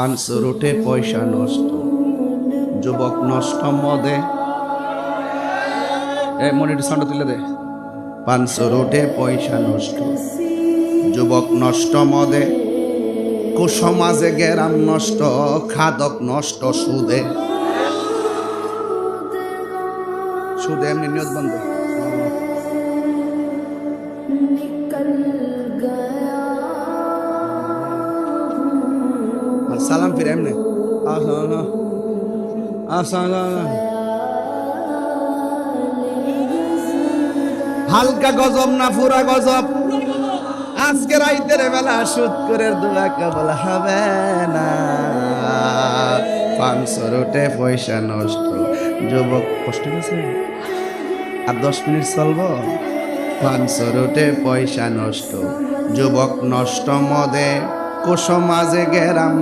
পাঁচশো রুটে পয়সা নষ্ট, যুবক নষ্ট মদে। মনিটর সাউন্ড তুলে দে। পাঁচশো রুটে পয়সা নষ্ট, যুবক নষ্ট মদে, কুসমাজে গেরাম নষ্ট, খাদক নষ্ট সুদে। সুদে এমনি নিয়ত বন্ধ। সালাম ফিরে এমনি হালকা গজব না পুরা গজব। আজকে রাইতের বেলা সুদ করে দোয়া কেবল হবে না। পাঁচশো রুটে পয়সা নষ্ট, যুবক কষ্ট গেছে আর 10 মিনিট চলবো। পাঁচশো রুটে পয়সা নষ্ট, যুবক নষ্ট মদে, কুসমাজে গেরাম।